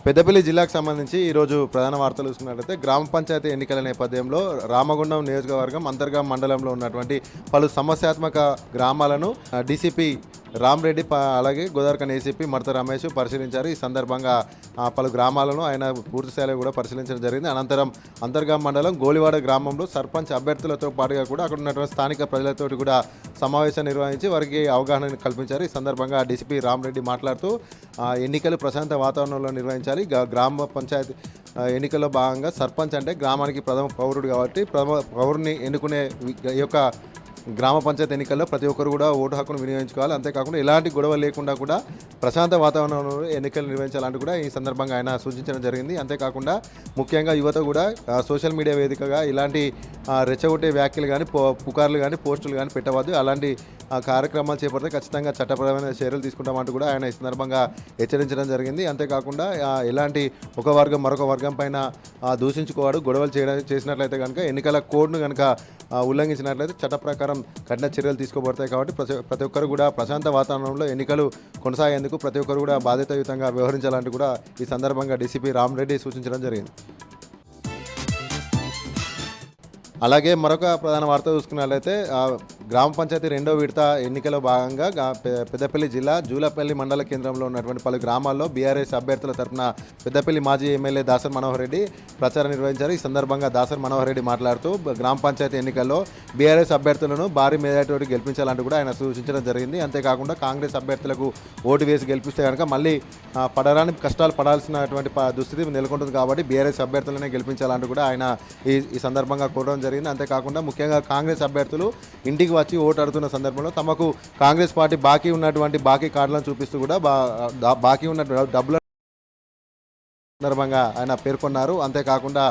పెద్దపల్లి జిల్లాకు సంబంధించి ఈరోజు ప్రధాన వార్తలు చూసుకున్నట్లయితే గ్రామ పంచాయతీ ఎన్నికల నేపథ్యంలో రామగుండం నియోజకవర్గం అంతర్గాం మండలంలో ఉన్నటువంటి పలు సమస్యాత్మక గ్రామాలను డీసీపీ రామరెడ్డి అలాగే గోదావరిఖని ఏసీపీ మడత రమేష్ పరిశీలించారు. ఈ సందర్భంగా పలు గ్రామాలను ఆయన పూర్తిస్థాయిలో కూడా పరిశీలించడం జరిగింది. అనంతరం అంతర్గాం మండలం గోలివాడ గ్రామంలో సర్పంచ్ అభ్యర్థులతో పాటుగా కూడా అక్కడ ఉన్నటువంటి స్థానిక ప్రజలతో కూడా సమావేశం నిర్వహించి వారికి అవగాహన కల్పించారు. ఈ సందర్భంగా డీసీపీ రామరెడ్డి మాట్లాడుతూ ఎన్నికలు ప్రశాంత వాతావరణంలో నిర్వహించాలి. గ్రామ పంచాయతీ ఎన్నికల్లో భాగంగా సర్పంచ్ అంటే గ్రామానికి ప్రథమ పౌరుడు కాబట్టి ప్రథమ పౌరుని ఎన్నుకునే ఈ యొక్క గ్రామ పంచాయతీ ఎన్నికల్లో ప్రతి ఒక్కరు కూడా ఓటు హక్కును వినియోగించుకోవాలి. అంతేకాకుండా ఎలాంటి గొడవ లేకుండా కూడా ప్రశాంత వాతావరణంలో ఎన్నికలు నిర్వహించాలంటూ కూడా ఈ సందర్భంగా ఆయన సూచించడం జరిగింది. అంతేకాకుండా ముఖ్యంగా యువత కూడా సోషల్ మీడియా వేదికగా ఇలాంటి రెచ్చగొట్టే వ్యాఖ్యలు కానీ పుకార్లు కానీ పోస్టులు కానీ పెట్టవద్దు. అలాంటి కార్యక్రమాలు చేపడితే ఖచ్చితంగా చట్టపరమైన చర్యలు తీసుకుంటామంటూ కూడా ఆయన ఈ సందర్భంగా హెచ్చరించడం జరిగింది. అంతేకాకుండా ఎలాంటి ఒక వర్గం మరొక వర్గం పైన దూషించుకోవాడు గొడవలు చేసినట్లయితే కనుక ఎన్నికల కోడ్ను కనుక ఉల్లంఘించినట్లయితే చట్ట ప్రకారం కఠిన చర్యలు తీసుకోబడతాయి. కాబట్టి ప్రతి ఒక్కరు కూడా ప్రశాంత వాతావరణంలో ఎన్నికలు కొనసాగేందుకు ప్రతి ఒక్కరు కూడా బాధ్యతాయుతంగా వ్యవహరించాలంటూ కూడా ఈ సందర్భంగా డీసీపీ రామరెడ్డి సూచించడం జరిగింది. అలాగే మరొక ప్రధాన వార్త చూసుకున్నట్లయితే గ్రామ పంచాయతీ రెండో విడత ఎన్నికలో భాగంగా పెద్దపల్లి జిల్లా జూలపల్లి మండల కేంద్రంలో ఉన్నటువంటి పలు గ్రామాల్లో బీఆర్ఎస్ అభ్యర్థుల తరఫున పెద్దపల్లి మాజీ ఎమ్మెల్యే దాసర్ మనోహర్ రెడ్డి ప్రచారం నిర్వహించారు. ఈ సందర్భంగా దాసర్ మనోహర్ రెడ్డి మాట్లాడుతూ గ్రామ పంచాయతీ ఎన్నికల్లో బీఆర్ఎస్ అభ్యర్థులను భారీ మెజారిటీ గెలిపించాలంటూ కూడా ఆయన సూచించడం జరిగింది. అంతేకాకుండా కాంగ్రెస్ అభ్యర్థులకు ఓటు వేసి గెలిపిస్తే కనుక మళ్ళీ పడరాని కష్టాలు పడాల్సినటువంటి దుస్థితి నెలకొంటుంది కాబట్టి బీఆర్ఎస్ అభ్యర్థులనే గెలిపించాలంటూ కూడా ఆయన ఈ సందర్భంగా కోరడం జరిగింది. అంతేకాకుండా ముఖ్యంగా కాంగ్రెస్ అభ్యర్థులు ఇంటికి వచ్చి ఓటు అడుగుతున్న సందర్భంలో తమకు కాంగ్రెస్ పార్టీ బాకీ ఉన్నటువంటి బాకీ కార్డులను చూపిస్తూ కూడా బాకీ ఉన్న డబ్బుల సందర్భంగా ఆయన పేర్కొన్నారు. అంతేకాకుండా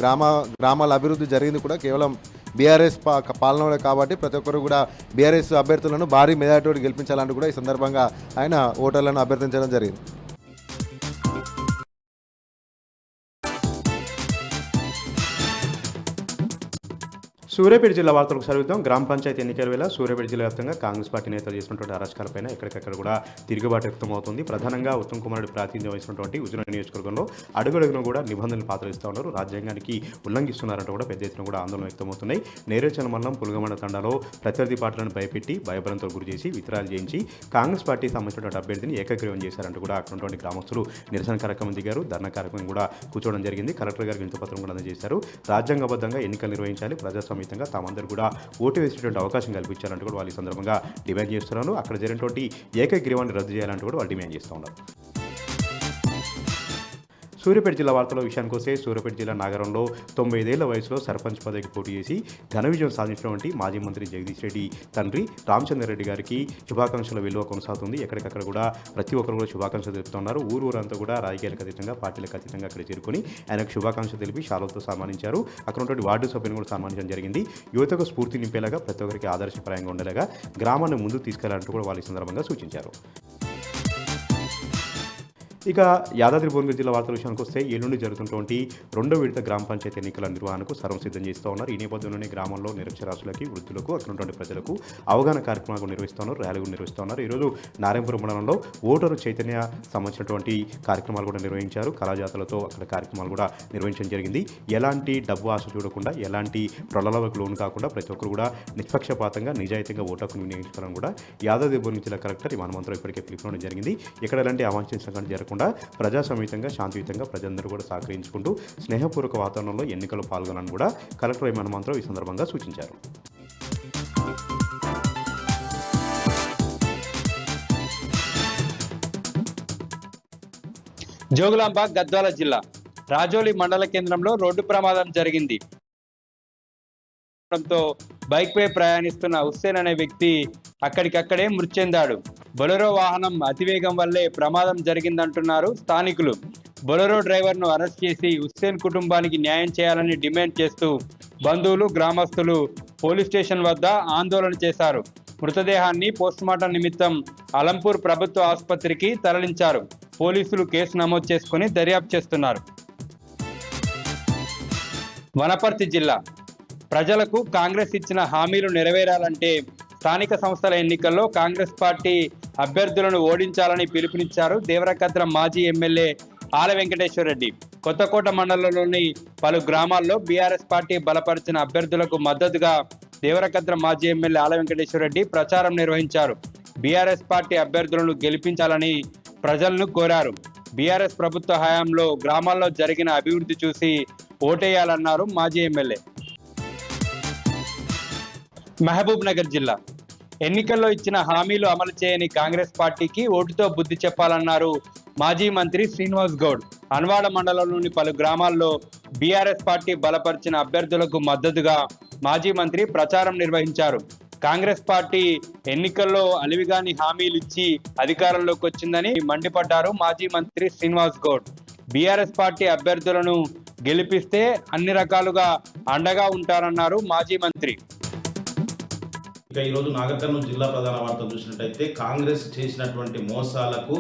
గ్రామాల అభివృద్ధి జరిగింది కూడా కేవలం బీఆర్ఎస్ పాలనలో కాబట్టి ప్రతి ఒక్కరు కూడా బీఆర్ఎస్ అభ్యర్థులను భారీ మెజారిటీ గెలిపించాలంటూ కూడా ఈ సందర్భంగా ఆయన ఓటర్లను అభ్యర్థించడం జరిగింది. సూర్యాపేట జిల్లా వార్తలకు చదువుతాం. గ్రామ పంచాయతీ ఎన్నికల వేళ సూర్యాపేట జిల్లా వ్యాప్తంగా కాంగ్రెస్ పార్టీ నేతలు చేసినటువంటి అరాచకాలపైన ఎక్కడికక్కడ కూడా తిరుగుబాటు వ్యక్తమవుతుంది. ప్రధానంగా ఉత్తమ్ కుమార్ రెడ్డి ప్రాతినిధ్యం వహించినటువంటి హుజూర్ నియోజకవర్గంలో అడుగడుగును కూడా నిబంధనలు పాటిస్తూ ఉన్నారు. రాజ్యాంగానికి ఉల్లంఘిస్తున్నారంటూ కూడా పెద్ద ఎత్తున కూడా ఆందోళన వ్యక్తమవుతున్నాయి. నేరేచల మండలం పులుగమండ తండాలో ప్రత్యర్థి పార్టీలను భయపెట్టి భయభ్రాంతులకు గురి చేసి విత్రాలు చేయించి కాంగ్రెస్ పార్టీకి సంబంధించినటువంటి అభ్యర్థిని ఏకగ్రీవం చేశారంటూ కూడా అక్కడ ఉన్నటువంటి గ్రామస్తులు నిరసన కార్యక్రమం దిగారు. ధర్నా కార్యక్రమం కూడా కూర్చోవడం జరిగింది. కలెక్టర్ గారికి వినతిపత్రం కూడా అందజేశారు. రాజ్యాంగబద్ధంగా ఎన్నికలు నిర్వహించాలి, ప్రజాస్వామ్యంగా తామందరూ కూడా ఓటు వేసేటువంటి అవకాశం కల్పించాలంటూ కూడా వాళ్ళు ఈ సందర్భంగా డిమాండ్ చేస్తున్నారు. అక్కడ జరిగినటువంటి ఏకగ్రీవాన్ని రద్దు చేయాలంటూ కూడా వాళ్ళు డిమాండ్ చేస్తూ ఉన్నారు. సూర్యాపేట జిల్లా వార్తల విషయానికి వస్తే సూర్యాపేట జిల్లా నగరంలో 95 ఏళ్ల వయసులో సర్పంచ్ పదవికి పోటీ చేసి ఘన విజయం సాధించినటువంటి మాజీ మంత్రి జగదీష్ రెడ్డి తండ్రి రామచంద్రారెడ్డి గారికి శుభాకాంక్షల విలువ కొనసాగుతుంది. ఎక్కడికక్కడ కూడా ప్రతి ఒక్కరు కూడా శుభాకాంక్షలు తెలుపుతున్నారు. ఊరంతా కూడా రాజకీయాలకు అతీతంగా పార్టీలకు అతీతంగా అక్కడ చేరుకొని ఆయనకు శుభాకాంక్షలు తెలిపి శాలువతో సన్మానించారు. అక్కడ ఉన్నటువంటి వార్డు సభ్యులను కూడా సన్మానించడం జరిగింది. యువతకు స్ఫూర్తి నింపేలాగా ప్రతి ఒక్కరికి ఆదర్శప్రాయంగా ఉండేలాగా గ్రామాన్ని ముందుకు తీసుకెళ్లాలంటూ కూడా వాళ్ళు ఈ సందర్భంగా సూచించారు. ఇక యాదాద్రి భువనగిరి జిల్లా వార్తల విషయానికి వస్తే ఎల్లుండి జరుగుతున్నటువంటి రెండో విడత గ్రామ పంచాయతీ ఎన్నికల నిర్వహణకు సర్వం సిద్ధం చేస్తూ ఉన్నారు. ఈ నేపథ్యంలోనే గ్రామంలో నిరక్షరాస్యులకి వృద్ధులకు అక్కడ ఉన్నటువంటి ప్రజలకు అవగాహన కార్యక్రమాలు నిర్వహిస్తున్నారు, ర్యాలీలు నిర్వహిస్తున్నారు. ఈరోజు నారాయణపురం మండలంలో ఓటరు చైతన్య సంబంధించినటువంటి కార్యక్రమాలు కూడా నిర్వహించారు. కళాజాతలతో అక్కడ కార్యక్రమాలు కూడా నిర్వహించడం జరిగింది. ఎలాంటి డబ్బు ఆశ చూడకుండా ఎలాంటి ప్రలోభాలకు లోను కాకుండా ప్రతి ఒక్కరు కూడా నిష్పక్షపాతంగా నిజాయితీగా ఓటర్ను వినియోగించుకోవాలని కూడా యాదాద్రి భువనగిరి జిల్లా కలెక్టర్ ఈ హనుమంతరావు ఇప్పటికే పిలుపుకోవడం జరిగింది. ఇక్కడ ఎలాంటి అవాంఛనీయ సంఘటన జరగకుండా ప్రజాసమేతంగా శాంతియుతంగా ప్రజలందరూ కూడా సహకరించుకుంటూ స్నేహపూర్వక వాతావరణంలో ఎన్నికల్లో పాల్గొనాలని కూడా కలెక్టర్ హనుమంతరావు ఈ సందర్భంగా సూచించారు. జోగులాంబ గద్వాల జిల్లా రాజోలి మండల కేంద్రంలో రోడ్డు ప్రమాదం జరిగింది. బైక్ పై ప్రయాణిస్తున్న హుస్సేన్ అనే వ్యక్తి అక్కడికక్కడే మృతి చెందాడు. బొలెరో వాహనం అతివేగం వల్లే ప్రమాదం జరిగిందంటున్నారు స్థానికులు. బొలెరో డ్రైవర్ను అరెస్ట్ చేసి హుస్సేన్ కుటుంబానికి న్యాయం చేయాలని డిమాండ్ చేస్తూ బంధువులు గ్రామస్తులు పోలీస్ స్టేషన్ వద్ద ఆందోళన చేశారు. మృతదేహాన్ని పోస్టుమార్టం నిమిత్తం అలంపూర్ ప్రభుత్వ ఆసుపత్రికి తరలించారు. పోలీసులు కేసు నమోదు చేసుకుని దర్యాప్తు చేస్తున్నారు. వనపర్తి జిల్లా ప్రజలకు కాంగ్రెస్ ఇచ్చిన హామీలు నెరవేరాలంటే స్థానిక సంస్థల ఎన్నికల్లో కాంగ్రెస్ పార్టీ అభ్యర్థులను ఓడించాలని పిలుపునిచ్చారు దేవరకద్ర మాజీ ఎమ్మెల్యే ఆల వెంకటేశ్వరరెడ్డి. కొత్తకోట మండలంలోని పలు గ్రామాల్లో బీఆర్ఎస్ పార్టీ బలపరిచిన అభ్యర్థులకు మద్దతుగా దేవరకద్ర మాజీ ఎమ్మెల్యే ఆల వెంకటేశ్వరరెడ్డి ప్రచారం నిర్వహించారు. బీఆర్ఎస్ పార్టీ అభ్యర్థులను గెలిపించాలని ప్రజలను కోరారు. బీఆర్ఎస్ ప్రభుత్వ హయాంలో గ్రామాల్లో జరిగిన అభివృద్ధి చూసి ఓటేయాలన్నారు మాజీ ఎమ్మెల్యే. మహబూబ్ నగర్ జిల్లా ఎన్నికల్లో ఇచ్చిన హామీలు అమలు చేయని కాంగ్రెస్ పార్టీకి ఓటుతో బుద్ధి చెప్పాలన్నారు మాజీ మంత్రి శ్రీనివాస్ గౌడ్. అన్వాడ మండలంలోని పలు గ్రామాల్లో బీఆర్ఎస్ పార్టీ బలపరిచిన అభ్యర్థులకు మద్దతుగా మాజీ మంత్రి ప్రచారం నిర్వహించారు. కాంగ్రెస్ పార్టీ ఎన్నికల్లో అలివిగాని హామీలు ఇచ్చి అధికారంలోకి వచ్చిందని మండిపడ్డారు మాజీ మంత్రి శ్రీనివాస్ గౌడ్. బీఆర్ఎస్ పార్టీ అభ్యర్థులను గెలిపిస్తే అన్ని రకాలుగా అండగా ఉంటారన్నారు మాజీ మంత్రి. ఇక ఈరోజు నాగర్ కర్నూలు జిల్లా ప్రధాన వార్తలు చూసినట్టయితే కాంగ్రెస్ చేసినటువంటి మోసాలకు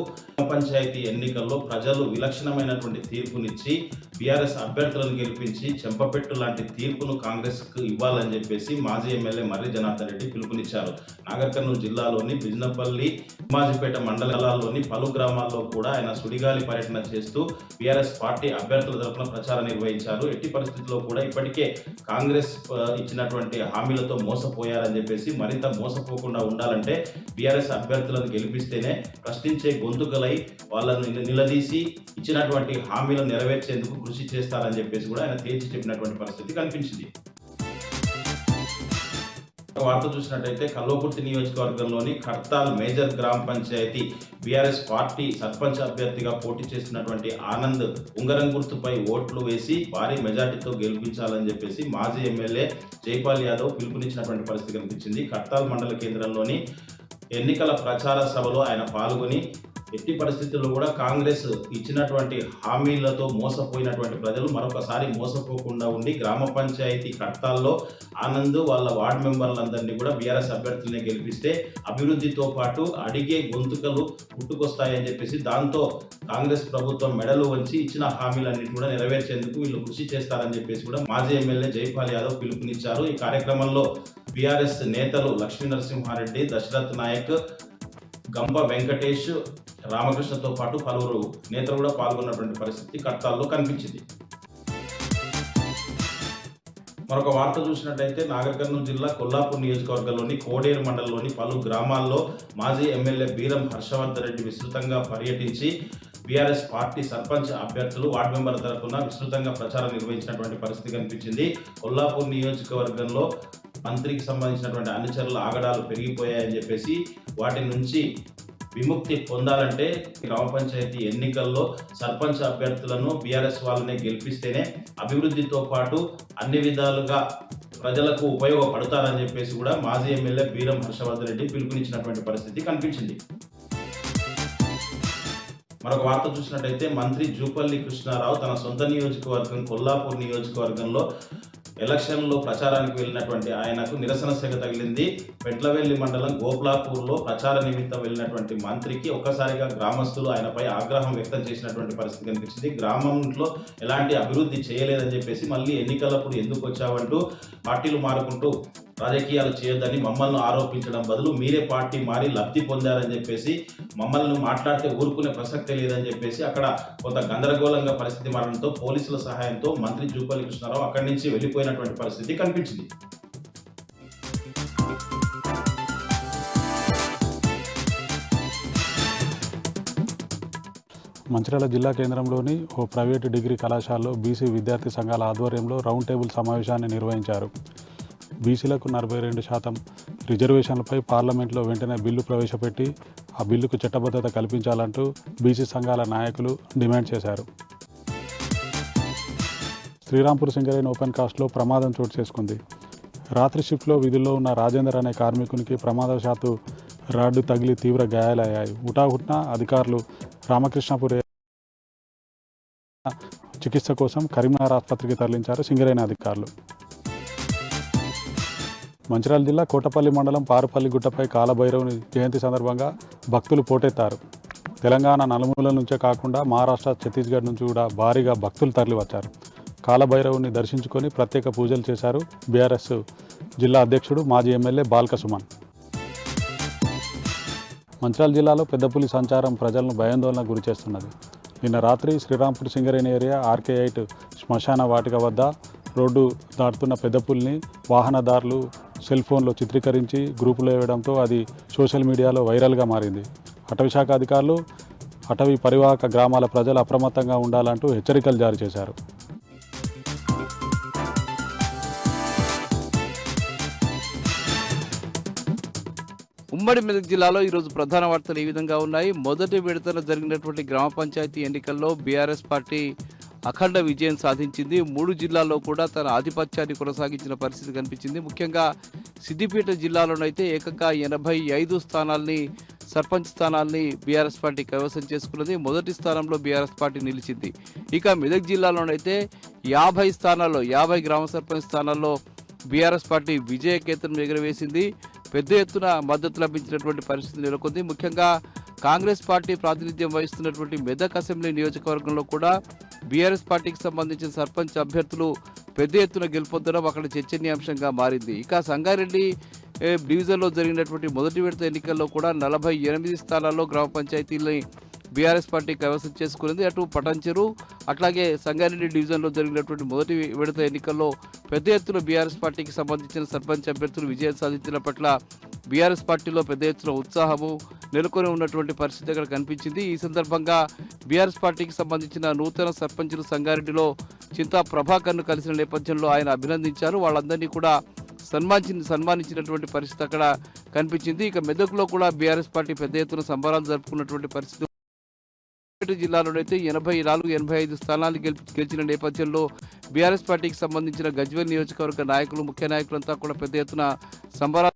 పంచాయతీ ఎన్నికల్లో ప్రజలు విలక్షణమైనటువంటి తీర్పునిచ్చి బీఆర్ఎస్ అభ్యర్థులను గెలిపించి చెంపపెట్టు లాంటి తీర్పును కాంగ్రెస్కు ఇవ్వాలని చెప్పేసి మాజీ ఎమ్మెల్యే మర్రి జనార్దన్ రెడ్డి పిలుపునిచ్చారు. నాగర్ కర్నూలు జిల్లాలోని బిజినపల్లి, మాజిపేట మండలాల్లోని పలు గ్రామాల్లో కూడా ఆయన సుడిగాలి పర్యటన చేస్తూ బీఆర్ఎస్ పార్టీ అభ్యర్థుల తరఫున ప్రచారం నిర్వహించారు. ఎట్టి పరిస్థితుల్లో కూడా ఇప్పటికే కాంగ్రెస్ ఇచ్చినటువంటి హామీలతో మోసపోయారని చెప్పేసి మరింత మోసపోకుండా ఉండాలంటే బీఆర్ఎస్ అభ్యర్థులను గెలిపిస్తేనే ప్రశ్నించే గొంతుకలై వాళ్ళను నిలదీసి ఇచ్చినటువంటి హామీలను నెరవేర్చేందుకు కృషి చేస్తారని చెప్పేసి కూడా ఆయన తేల్చి చెప్పినటువంటి పరిస్థితి కనిపించింది. వార్త చూసినట్టయితే కల్వకుర్తి నియోజకవర్గంలోని ఖర్తాల్ మేజర్ గ్రామ పంచాయతీ బీఆర్ఎస్ పార్టీ సర్పంచ్ అభ్యర్థిగా పోటీ చేస్తున్నటువంటి ఆనంద్ ఉంగరం గుర్తుపై ఓట్లు వేసి భారీ మెజార్టీతో గెలిపించాలని చెప్పేసి మాజీ ఎమ్మెల్యే జైపాల్ యాదవ్ పిలుపునిచ్చినటువంటి పరిస్థితి కనిపించింది. ఖర్తాల్ మండల కేంద్రంలోని ఎన్నికల ప్రచార సభలో ఆయన పాల్గొని ఎట్టి పరిస్థితుల్లో కూడా కాంగ్రెస్ ఇచ్చినటువంటి హామీలతో మోసపోయినటువంటి ప్రజలు మరొకసారి మోసపోకుండా ఉండి గ్రామ పంచాయతీ కర్తాల్లో ఆనంద్ వాళ్ళ వార్డు మెంబర్లందరినీ కూడా బీఆర్ఎస్ అభ్యర్థులనే గెలిపిస్తే అభివృద్ధితో పాటు అడిగే గొంతుకలు పుట్టుకొస్తాయని చెప్పేసి దాంతో కాంగ్రెస్ ప్రభుత్వం మెడలు వంచి ఇచ్చిన హామీలన్నింటినీ కూడా నెరవేర్చేందుకు వీళ్ళు కృషి చేస్తారని చెప్పేసి కూడా మాజీ ఎమ్మెల్యే జైపాల్ యాదవ్ పిలుపునిచ్చారు. ఈ కార్యక్రమంలో బీఆర్ఎస్ నేతలు లక్ష్మీ నరసింహారెడ్డి, దశరథ్ నాయక్, గంప వెంకటేష్, రామకృష్ణతో పాటు పలువురు నేతలు కూడా పాల్గొన్నటువంటి పరిస్థితి కర్తాల్లో కనిపించింది. మరొక వార్త చూసినట్టయితే నాగర్ కర్నూలు జిల్లా కొల్లాపూర్ నియోజకవర్గంలోని కోడేరు మండలంలోని పలు గ్రామాల్లో మాజీ ఎమ్మెల్యే బీరం హర్షవర్ధన్ రెడ్డి విస్తృతంగా పర్యటించి బీఆర్ఎస్ పార్టీ సర్పంచ్ అభ్యర్థులు వార్డు మెంబర్ల తరఫున విస్తృతంగా ప్రచారం నిర్వహించినటువంటి పరిస్థితి కనిపించింది. కొల్లాపూర్ నియోజకవర్గంలో మంత్రికి సంబంధించినటువంటి అనుచరుల ఆగడాలు పెరిగిపోయాయని చెప్పేసి వాటి నుంచి విముక్తి పొందాలంటే గ్రామ పంచాయతీ ఎన్నికల్లో సర్పంచ్ అభ్యర్థులను బీఆర్ఎస్ వాళ్ళనే గెలిపిస్తేనే అభివృద్ధితో పాటు అన్ని విధాలుగా ప్రజలకు ఉపయోగపడతారని చెప్పేసి కూడా మాజీ ఎమ్మెల్యే బీరం హర్షవర్ధన్ రెడ్డి పిలుపునిచ్చినటువంటి పరిస్థితి కనిపించింది. మరొక వార్త చూసినట్టయితే మంత్రి జూపల్లి కృష్ణారావు తన సొంత నియోజకవర్గం కొల్లాపూర్ నియోజకవర్గంలో ఎలక్షన్లో ప్రచారానికి వెళ్ళినటువంటి ఆయనకు నిరసన సెగ తగిలింది. పెంట్లవెల్లి మండలం గోప్లాపూర్లో ప్రచార నిమిత్తం వెళ్ళినటువంటి మంత్రికి ఒక్కసారిగా గ్రామస్తులు ఆయనపై ఆగ్రహం వ్యక్తం చేసినటువంటి పరిస్థితి కనిపించింది. గ్రామంలో ఎలాంటి అభివృద్ధి చేయలేదని చెప్పేసి మళ్ళీ ఎన్నికలప్పుడు ఎందుకు వచ్చావంటూ పార్టీలు మారుకుంటూ రాజకీయాలు చేయొద్దని మమ్మల్ని ఆరోపించడం బదులు మీరే పార్టీ మారి లబ్ధి పొందారని చెప్పేసి మమ్మల్ని మాట్లాడితే ఊరుకునే ప్రసక్తే లేదని చెప్పేసి అక్కడ కొంత గందరగోళంగా పరిస్థితి మారడంతో పోలీసుల సహాయంతో మంత్రి జూపల్లి కృష్ణారావు అక్కడి నుంచి వెళ్ళిపోయినటువంటి పరిస్థితి కనిపించింది. మంచిర్యాల జిల్లా కేంద్రంలోని ఓ ప్రైవేటు డిగ్రీ కళాశాలలో బీసీ విద్యార్థి సంఘాల ఆధ్వర్యంలో రౌండ్ టేబుల్ సమావేశాన్ని నిర్వహించారు. బీసీలకు 42% రిజర్వేషన్లపై పార్లమెంట్లో వెంటనే బిల్లు ప్రవేశపెట్టి ఆ బిల్లుకు చట్టబద్ధత కల్పించాలంటూ బీసీ సంఘాల నాయకులు డిమాండ్ చేశారు. శ్రీరాంపూర్ సింగరేణి ఓపెన్ కాస్ట్లో ప్రమాదం చోటు చేసుకుంది. రాత్రి షిఫ్ట్లో విధుల్లో ఉన్న రాజేందర్ అనే కార్మికునికి ప్రమాదవశాత్తు రాడ్డు తగిలి తీవ్ర గాయాలయ్యాయి. హుటాహుటిన అధికారులు రామకృష్ణాపూర్ చికిత్స కోసం కరీంనగర్ ఆసుపత్రికి తరలించారు సింగరేణి అధికారులు. మంచిర్యాల జిల్లా కోటపల్లి మండలం పారుపల్లి గుట్టపై కాలభైరవుని జయంతి సందర్భంగా భక్తులు పోటెత్తారు. తెలంగాణ నలుమూలల నుంచే కాకుండా మహారాష్ట్ర, ఛత్తీస్గఢ్ నుంచి కూడా భారీగా భక్తులు తరలివచ్చారు. కాలభైరవుని దర్శించుకొని ప్రత్యేక పూజలు చేశారు బీఆర్ఎస్ జిల్లా అధ్యక్షుడు మాజీ ఎమ్మెల్యే బాల్క సుమన్. మంచిర్యాల జిల్లాలో పెద్దపులి సంచారం ప్రజలను భయాందోళనకు గురిచేస్తున్నది. నిన్న రాత్రి శ్రీరాంపూర్ సింగరేణి ఏరియా RK8 శ్మశాన వాటిక వద్ద రోడ్డు దాటుతున్న పెద్దపులిని వాహనదారులు సెల్ ఫోన్లో చిత్రీకరించి గ్రూపులో వేయడంతో అది సోషల్ మీడియాలో వైరల్గా మారింది. అటవీ శాఖ అధికారులు అటవీ పరివాహక గ్రామాల ప్రజలు అప్రమత్తంగా ఉండాలంటూ హెచ్చరికలు జారీ చేశారు. ఉమ్మడి మెదక్ జిల్లాలో ఈరోజు ప్రధాన వార్తలు ఈ విధంగా ఉన్నాయి. మొదటి విడతలో జరిగినటువంటి గ్రామ పంచాయతీ ఎన్నికల్లో బీఆర్ఎస్ పార్టీ అఖండ విజయం సాధించింది. 3 జిల్లాల్లో కూడా తన ఆధిపత్యాన్ని కొనసాగించిన పరిస్థితి కనిపించింది. ముఖ్యంగా సిద్దిపేట జిల్లాలోనైతే ఏకంగా 85 స్థానాల్ని సర్పంచ్ స్థానాల్ని బీఆర్ఎస్ పార్టీ కైవసం చేసుకున్నది. మొదటి స్థానంలో బీఆర్ఎస్ పార్టీ నిలిచింది. ఇక మెదక్ జిల్లాలోనైతే 50 స్థానాల్లో 50 గ్రామ సర్పంచ్ స్థానాల్లో బీఆర్ఎస్ పార్టీ విజయకేతనం ఎగురవేసింది. పెద్ద ఎత్తున మద్దతు లభించినటువంటి పరిస్థితి నెలకొంది. ముఖ్యంగా కాంగ్రెస్ పార్టీ ప్రాతినిధ్యం వహిస్తున్నటువంటి మెదక్ అసెంబ్లీ నియోజకవర్గంలో కూడా బీఆర్ఎస్ పార్టీకి సంబంధించిన సర్పంచ్ అభ్యర్థులు పెద్ద ఎత్తున గెలుపొందడం అక్కడ చర్చనీయాంశంగా మారింది. ఇక సంగారెడ్డి డివిజన్లో జరిగినటువంటి మొదటి విడత ఎన్నికల్లో కూడా 48 స్థానాల్లో గ్రామ పంచాయతీలని బీఆర్ఎస్ పార్టీ కైవసం చేసుకున్నది. అటు పటంచెరు అట్లాగే సంగారెడ్డి డివిజన్లో జరిగినటువంటి మొదటి విడత ఎన్నికల్లో పెద్ద ఎత్తున బీఆర్ఎస్ పార్టీకి సంబంధించిన సర్పంచ్ అభ్యర్థులు విజయం సాధించిన పట్ల బీఆర్ఎస్ పార్టీలో పెద్ద ఎత్తున ఉత్సాహము నెలకొని ఉన్నటువంటి పరిస్థితి అక్కడ కనిపించింది. ఈ సందర్భంగా బీఆర్ఎస్ పార్టీకి సంబంధించిన నూతన సర్పంచులు సంగారెడ్డిలో చింతా ప్రభాకర్ను కలిసిన నేపథ్యంలో ఆయన అభినందించారు. వాళ్ళందరినీ కూడా సన్మానించినటువంటి పరిస్థితి అక్కడ కనిపించింది. ఇక మెదక్లో కూడా బీఆర్ఎస్ పార్టీ పెద్ద ఎత్తున సంబరాలు జరుపుకున్నటువంటి పరిస్థితి. జిల్లాలోనైతే 84-85 స్థానాలు గెలిచిన నేపథ్యంలో బీఆర్ఎస్ పార్టీకి సంబంధించిన గజ్వేల్ నియోజకవర్గ నాయకులు ముఖ్య నాయకులంతా కూడా పెద్ద ఎత్తున సంబరాలు.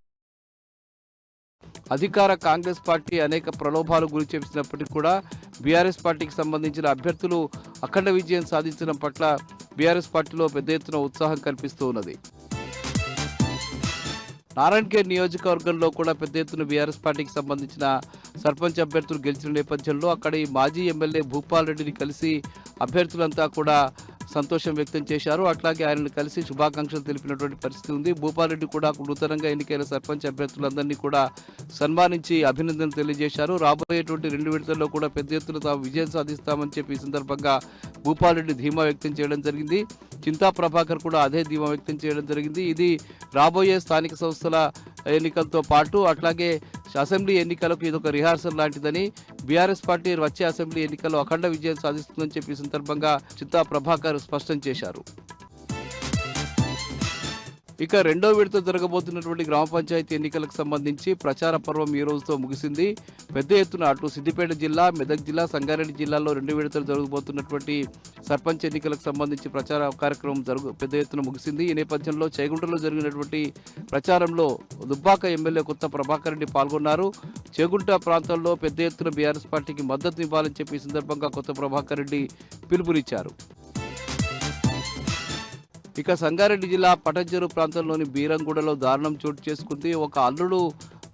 అధికార కాంగ్రెస్ పార్టీ అనేక ప్రలోభాలు గురి చేసినప్పటికీ కూడా బీఆర్ఎస్ పార్టీకి సంబంధించిన అభ్యర్థులు అఖండ విజయం సాధించడం పట్ల బీఆర్ఎస్ పార్టీలో పెద్ద ఎత్తున ఉత్సాహం కనిపిస్తూ ఉన్నది. నారాయణఖేడ్ నియోజకవర్గంలో కూడా పెద్ద ఎత్తున బీఆర్ఎస్ పార్టీకి సంబంధించిన సర్పంచ్ అభ్యర్థులు గెలిచిన నేపథ్యంలో అక్కడి మాజీ ఎమ్మెల్యే భూపాల్ రెడ్డిని కలిసి అభ్యర్థులంతా కూడా సంతోషం వ్యక్తం చేశారు. అట్లాగే ఆయనను కలిసి శుభాకాంక్షలు తెలిపినటువంటి పరిస్థితి ఉంది. భూపాల్ రెడ్డి కూడా నూతనంగా ఎన్నికైన సర్పంచ్ అభ్యర్థులందరినీ కూడా సన్మానించి అభినందనలు తెలియజేశారు. రాబోయేటువంటి 2 విడతల్లో కూడా పెద్ద ఎత్తున తాము విజయం సాధిస్తామని చెప్పి ఈ సందర్భంగా భూపాల్ రెడ్డి ధీమా వ్యక్తం చేయడం జరిగింది. చింతా ప్రభాకర్ కూడా అదే ధీమా వ్యక్తం చేయడం జరిగింది. ఇది రాబోయే స్థానిక సంస్థల ఎన్నికలతో పాటు అట్లాగే అసెంబ్లీ ఎన్నికలకు ఇదొక రిహార్సల్ లాంటిదని, బీఆర్ఎస్ పార్టీ వచ్చే అసెంబ్లీ ఎన్నికల్లో అఖండ విజయం సాధిస్తుందని చెప్పి ఈ సందర్భంగా చింతా ప్రభాకర్ స్పష్టం చేశారు. ఇక 2వ విడత జరగబోతున్నటువంటి గ్రామ పంచాయతీ ఎన్నికలకు సంబంధించి ప్రచార పర్వం ఈ రోజుతో ముగిసింది. పెద్ద ఎత్తున అటు సిద్దిపేట జిల్లా, మెదక్ జిల్లా, సంగారెడ్డి జిల్లాలో 2 విడతలు జరగబోతున్నటువంటి సర్పంచ్ ఎన్నికలకు సంబంధించి ప్రచార కార్యక్రమం పెద్ద ఎత్తున ముగిసింది. ఈ నేపథ్యంలో చేగుంటలో జరిగినటువంటి ప్రచారంలో దుబ్బాక ఎమ్మెల్యే కొత్త ప్రభాకర్ రెడ్డి పాల్గొన్నారు. చేగుంట ప్రాంతంలో పెద్ద ఎత్తున బీఆర్ఎస్ పార్టీకి మద్దతు ఇవ్వాలని చెప్పి ఈ సందర్భంగా కొత్త ప్రభాకర్ రెడ్డి పిలుపునిచ్చారు. ఇక సంగారెడ్డి జిల్లా పటంచెరు ప్రాంతంలోని బీరంగూడలో దారుణం చోటు చేసుకుంది. ఒక అల్లుడు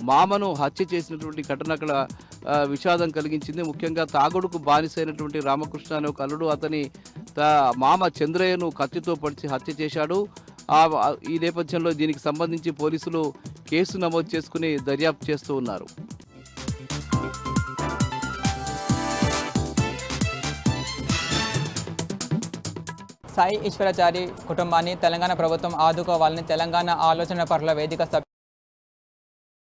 మామను హత్య చేసినటువంటి ఘటన అక్కడ విషాదం కలిగించింది. ముఖ్యంగా తాగుడుకు బానిసైనటువంటి రామకృష్ణ అనే ఒక అల్లుడు అతని మామ చంద్రయ్యను కత్తితో పొడిచి హత్య చేశాడు. ఈ నేపథ్యంలో దీనికి సంబంధించి పోలీసులు కేసు నమోదు చేసుకుని దర్యాప్తు చేస్తూ ఉన్నారు. సాయి ఈశ్వరాచారి కుటుంబాన్ని తెలంగాణ ప్రభుత్వం ఆదుకోవాలని తెలంగాణ ఆలోచన పరుల వేదిక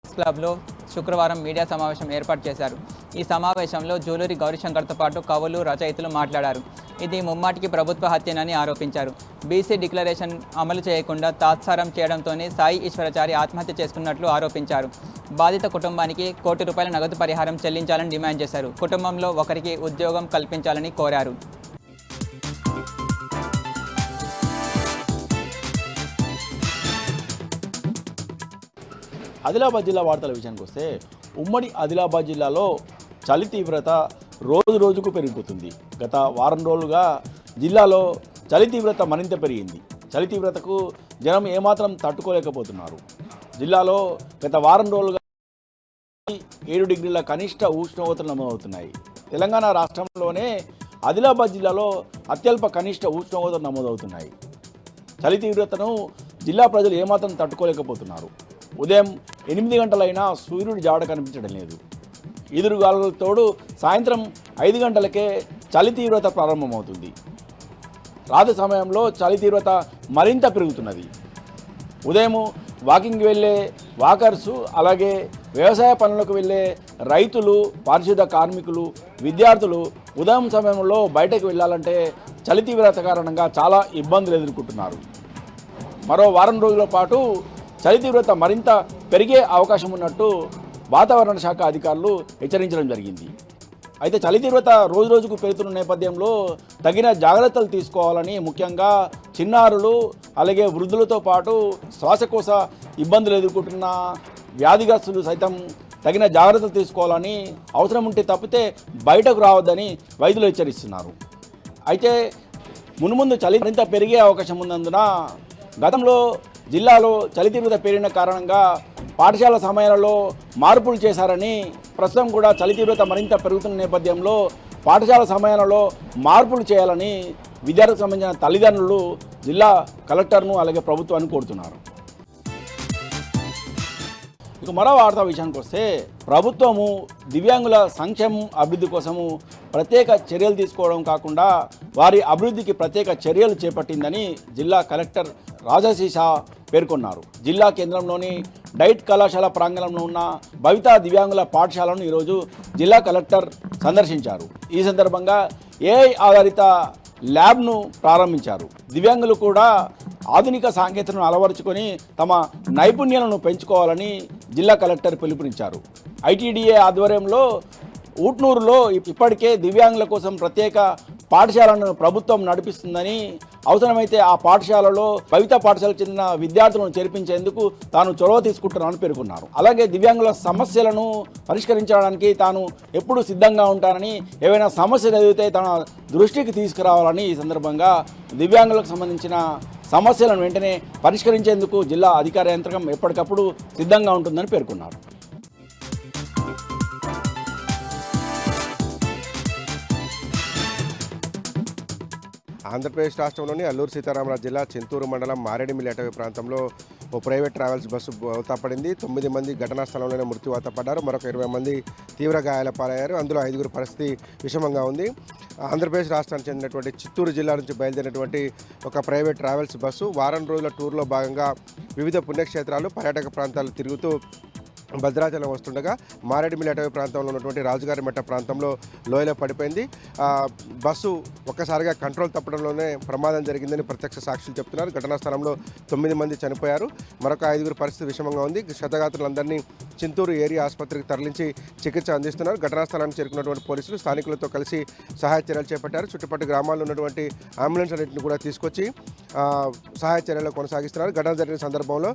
క్లబ్లో శుక్రవారం మీడియా సమావేశం ఏర్పాటు చేశారు. ఈ సమావేశంలో జూలూరి గౌరీశంకర్తో పాటు కవులు, రచయితలు మాట్లాడారు. ఇది ముమ్మాటికి ప్రభుత్వ హత్యనని ఆరోపించారు. బీసీ డిక్లరేషన్ అమలు చేయకుండా తాత్సారం చేయడంతోనే సాయి ఈశ్వరాచారి ఆత్మహత్య చేసుకున్నట్లు ఆరోపించారు. బాధిత కుటుంబానికి ₹1 కోటి నగదు పరిహారం చెల్లించాలని డిమాండ్ చేశారు. కుటుంబంలో ఒకరికి ఉద్యోగం కల్పించాలని కోరారు. ఆదిలాబాద్ జిల్లా వార్తల విషయానికి వస్తే ఉమ్మడి ఆదిలాబాద్ జిల్లాలో చలి తీవ్రత రోజు రోజుకు పెరిగిపోతుంది. గత వారం రోజులుగా జిల్లాలో చలి తీవ్రత మరింత పెరిగింది. చలి తీవ్రతకు జనం ఏమాత్రం తట్టుకోలేకపోతున్నారు. జిల్లాలో గత వారం రోజులుగా 7 డిగ్రీల కనిష్ట ఉష్ణోగ్రతలు నమోదవుతున్నాయి. తెలంగాణ రాష్ట్రంలోనే ఆదిలాబాద్ జిల్లాలో అత్యల్ప కనిష్ట ఉష్ణోగ్రతలు నమోదవుతున్నాయి. చలి తీవ్రతను జిల్లా ప్రజలు ఏమాత్రం తట్టుకోలేకపోతున్నారు. ఉదయం 8 గంటలైనా సూర్యుడి జాడ కనిపించడం లేదు. ఈదురుగాలులతో తోడు సాయంత్రం 5 గంటలకే చలి తీవ్రత ప్రారంభమవుతుంది. రాత్రి సమయంలో చలి తీవ్రత మరింత పెరుగుతున్నది. ఉదయం వాకింగ్కి వెళ్ళే వాకర్సు, అలాగే వ్యవసాయ పనులకు వెళ్ళే రైతులు, పారిశుద్ధ కార్మికులు, విద్యార్థులు ఉదయం సమయంలో బయటకు వెళ్ళాలంటే చలి తీవ్రత కారణంగా చాలా ఇబ్బందులు ఎదుర్కొంటున్నారు. మరో వారం రోజుల పాటు చలి తీవ్రత మరింత పెరిగే అవకాశం ఉన్నట్టు వాతావరణ శాఖ అధికారులు హెచ్చరించడం జరిగింది. అయితే చలి తీవ్రత రోజు రోజుకు పెరుగుతున్న నేపథ్యంలో తగిన జాగ్రత్తలు తీసుకోవాలని, ముఖ్యంగా చిన్నారులు అలాగే వృద్ధులతో పాటు శ్వాసకోశ ఇబ్బందులు ఎదుర్కొంటున్న వ్యాధిగ్రస్తులు సైతం తగిన జాగ్రత్తలు తీసుకోవాలని, అవసరం ఉంటే తప్పితే బయటకు రావద్దని వైద్యులు హెచ్చరిస్తున్నారు. అయితే మున్ముందు చలి మరింత పెరిగే అవకాశం ఉన్నందున గతంలో జిల్లాలో చలి తీవ్రత పెరిగిన కారణంగా పాఠశాల సమయాలలో మార్పులు చేశారని, ప్రస్తుతం కూడా చలి తీవ్రత మరింత పెరుగుతున్న నేపథ్యంలో పాఠశాల సమయాలలో మార్పులు చేయాలని విద్యార్థులకు సంబంధించిన తల్లిదండ్రులు జిల్లా కలెక్టర్ను అలాగే ప్రభుత్వాన్ని కోరుతున్నారు. ఇక మరో వార్తా విషయానికి వస్తే, ప్రభుత్వము దివ్యాంగుల సంక్షేమం అభివృద్ధి కోసము ప్రత్యేక చర్యలు తీసుకోవడం కాకుండా వారి అభివృద్ధికి ప్రత్యేక చర్యలు చేపట్టిందని జిల్లా కలెక్టర్ రాజశీష పేర్కొన్నారు. జిల్లా కేంద్రంలోని డైట్ కళాశాల ప్రాంగణంలో ఉన్న భవితా దివ్యాంగుల పాఠశాలను ఈరోజు జిల్లా కలెక్టర్ సందర్శించారు. ఈ సందర్భంగా ఏఐ ఆధారిత ల్యాబ్ను ప్రారంభించారు. దివ్యాంగులు కూడా ఆధునిక సాంకేతికతను అలవరుచుకొని తమ నైపుణ్యాలను పెంచుకోవాలని జిల్లా కలెక్టర్ పిలుపునిచ్చారు. ఐటీడీఏ ఆధ్వర్యంలో ఊట్నూరులో ఇప్పటికే దివ్యాంగుల కోసం ప్రత్యేక పాఠశాలను ప్రభుత్వం నడిపిస్తుందని, అవసరమైతే ఆ పాఠశాలలో భవిత పాఠశాలకు చెందిన విద్యార్థులను చేర్పించేందుకు తాను చొరవ తీసుకుంటున్నానని పేర్కొన్నారు. అలాగే దివ్యాంగుల సమస్యలను పరిష్కరించడానికి తాను ఎప్పుడూ సిద్ధంగా ఉంటానని, ఏవైనా సమస్యలు ఎదురైతే తన దృష్టికి తీసుకురావాలని ఈ సందర్భంగా దివ్యాంగులకు సంబంధించిన సమస్యలను వెంటనే పరిష్కరించేందుకు జిల్లా అధికార యంత్రాంగం ఎప్పటికప్పుడు సిద్ధంగా ఉంటుందని పేర్కొన్నారు. ఆంధ్రప్రదేశ్ రాష్ట్రంలోని అల్లూరు సీతారామరాజు జిల్లా చింతూరు మండలం మారేడుమిల్లి అటవీ ప్రాంతంలో ఓ ప్రైవేట్ ట్రావెల్స్ బస్సు బోల్తాపడింది. 9 మంది ఘటనా స్థలంలోనే మృత్యువాత పడ్డారు. మరొక 20 మంది తీవ్ర గాయాల పాలయ్యారు. అందులో 5గురు పరిస్థితి విషమంగా ఉంది. ఆంధ్రప్రదేశ్ రాష్ట్రానికి చెందినటువంటి చిత్తూరు జిల్లా నుంచి బయలుదేరినటువంటి ఒక ప్రైవేట్ ట్రావెల్స్ బస్సు వారం రోజుల టూర్లో భాగంగా వివిధ పుణ్యక్షేత్రాలు, పర్యాటక ప్రాంతాలు తిరుగుతూ భద్రాచలం వస్తుండగా మారేడుమిల్లి అటవీ ప్రాంతంలో ఉన్నటువంటి రాజుగారిమెట్ట ప్రాంతంలో లోయలో పడిపోయింది. బస్సు ఒక్కసారిగా కంట్రోల్ తప్పడంలోనే ప్రమాదం జరిగిందని ప్రత్యక్ష సాక్షులు చెప్తున్నారు. ఘటనా స్థలంలో 9 మంది చనిపోయారు. మరొక 5గురు పరిస్థితి విషమంగా ఉంది. క్షతగాత్రులందరినీ చింతూరు ఏరియా ఆసుపత్రికి తరలించి చికిత్స అందిస్తున్నారు. ఘటనా స్థలానికి చేరుకున్నటువంటి పోలీసులు స్థానికులతో కలిసి సహాయ చర్యలు చేపట్టారు. చుట్టుపక్కల గ్రామాల్లో ఉన్నటువంటి అంబులెన్స్ అన్నింటిని కూడా తీసుకొచ్చి సహాయ చర్యలు కొనసాగిస్తున్నారు. ఘటన జరిగిన సందర్భంలో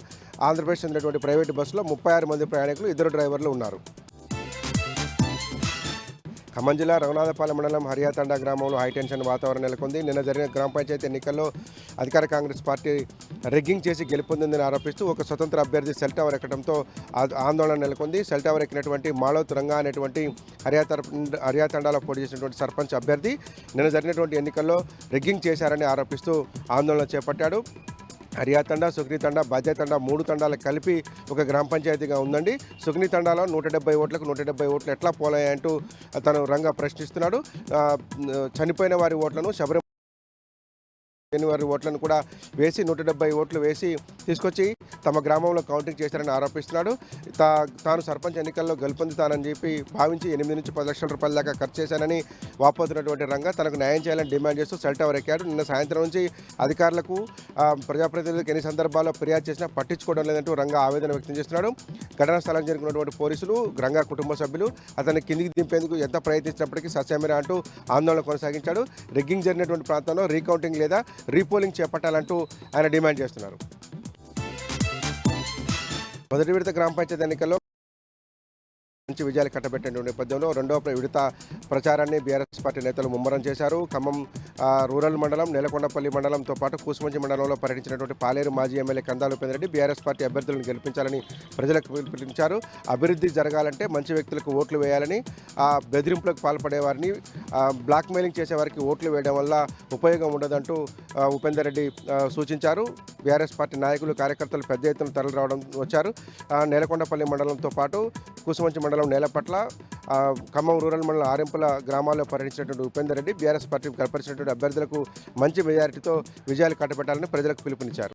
ఆంధ్రప్రదేశ్ చెందినటువంటి ప్రైవేటు బస్సులో 36 మంది ప్రయాణికులు, 2 డ్రైవర్లు ఉన్నారు. ఖమ్మం జిల్లా రఘునాథపాలెం మండలం హరియాతండా గ్రామంలో హైటెన్షన్ వాతావరణం నెలకొంది. నిన్న జరిగిన గ్రామ పంచాయతీ ఎన్నికల్లో అధికార కాంగ్రెస్ పార్టీ రెగ్గింగ్ చేసి గెలుపొందిందని ఆరోపిస్తూ ఒక స్వతంత్ర అభ్యర్థి సెల్ టవర్ ఎక్కడంతో ఆందోళన నెలకొంది. సెల్ టవర్ ఎక్కినటువంటి మాలోత్ రంగా అనేటువంటి హరియాతండాలో పోటీ చేసినటువంటి సర్పంచ్ అభ్యర్థి నిన్న జరిగినటువంటి ఎన్నికల్లో రెగ్గింగ్ చేశారని ఆరోపిస్తూ ఆందోళన చేపట్టాడు. హరియా తండా, సుగ్ని తండా, బాధ్య తండా 3 తండాలకు కలిపి ఒక గ్రామ పంచాయతీగా ఉందండి. సుగ్ని తండాలో 170 ఓట్లకు 170 ఓట్లు ఎట్లా పోలాయంటూ తను రంగా ప్రశ్నిస్తున్నాడు. చనిపోయిన వారి ఓట్లను వారి ఓట్లను కూడా వేసి 170 ఓట్లు వేసి తీసుకొచ్చి తమ గ్రామంలో కౌంటింగ్ చేశారని ఆరోపిస్తున్నాడు. తాను సర్పంచ్ ఎన్నికల్లో గెలుపొందుతానని చెప్పి భావించి 8 నుంచి 10 లక్షల రూపాయల దాకా ఖర్చు చేశానని వాపోతున్నటువంటి రంగా తనకు న్యాయం చేయాలని డిమాండ్ చేస్తూ సెల్ టవర్ ఎక్కాడు. నిన్న సాయంత్రం నుంచి అధికారులకు, ప్రజాప్రతినిధులకు ఎన్ని సందర్భాల్లో ఫిర్యాదు చేసినా పట్టించుకోవడం లేదంటూ రంగా ఆవేదన వ్యక్తం చేస్తున్నాడు. ఘటనా స్థలం జరిగినటువంటి పోలీసులు, రంగా కుటుంబ సభ్యులు అతన్ని కిందికి దింపేందుకు ఎంత ప్రయత్నించినప్పటికీ సస్యమేరా అంటూ ఆందోళన కొనసాగించాడు. రిగ్గింగ్ జరిగినటువంటి ప్రాంతంలో రీకౌంటింగ్ లేదా రీపోలింగ్ చేపట్టాలంటూ ఆయన డిమాండ్ చేస్తున్నారు. మొదటి విడత గ్రామ పంచాయతీ ఎన్నికల్లో మంచి విజయాలు కట్టబెట్టిన నేపథ్యంలో రెండవ విడత ప్రచారాన్ని బీఆర్ఎస్ పార్టీ నేతలు ముమ్మరం చేశారు. ఖమ్మం రూరల్ మండలం, నేలకొండపల్లి మండలంతో పాటు కూసుమంచి మండలంలో పర్యటించినటువంటి పాలేరు మాజీ ఎమ్మెల్యే కందాల ఉపేంద్రెడ్డి బీఆర్ఎస్ పార్టీ అభ్యర్థులను గెలిపించాలని ప్రజలకు పిలుపునిచ్చారు. అభివృద్ధి జరగాలంటే మంచి వ్యక్తులకు ఓట్లు వేయాలని, బెదిరింపులకు పాల్పడే వారిని, బ్లాక్మెయిలింగ్ చేసేవారికి ఓట్లు వేయడం వల్ల ఉపయోగం ఉండదంటూ ఉపేందర్ రెడ్డి సూచించారు. బీఆర్ఎస్ పార్టీ నాయకులు, కార్యకర్తలు పెద్ద ఎత్తున తరలి రావడం వచ్చారు. నేలకొండపల్లి మండలంతో పాటు కూసుమంచి మండలం నేలపట్ల, ఖమ్మం రూరల్ మండలం ఆరెంపుల గ్రామాల్లో పర్యటించినటువంటి ఉపేందర్ రెడ్డి బీఆర్ఎస్ పార్టీ కనపరిచినటువంటి అభ్యర్థులకు మంచి మెజారిటీతో విజయాలు కట్టబెట్టాలని ప్రజలకు పిలుపునిచ్చారు.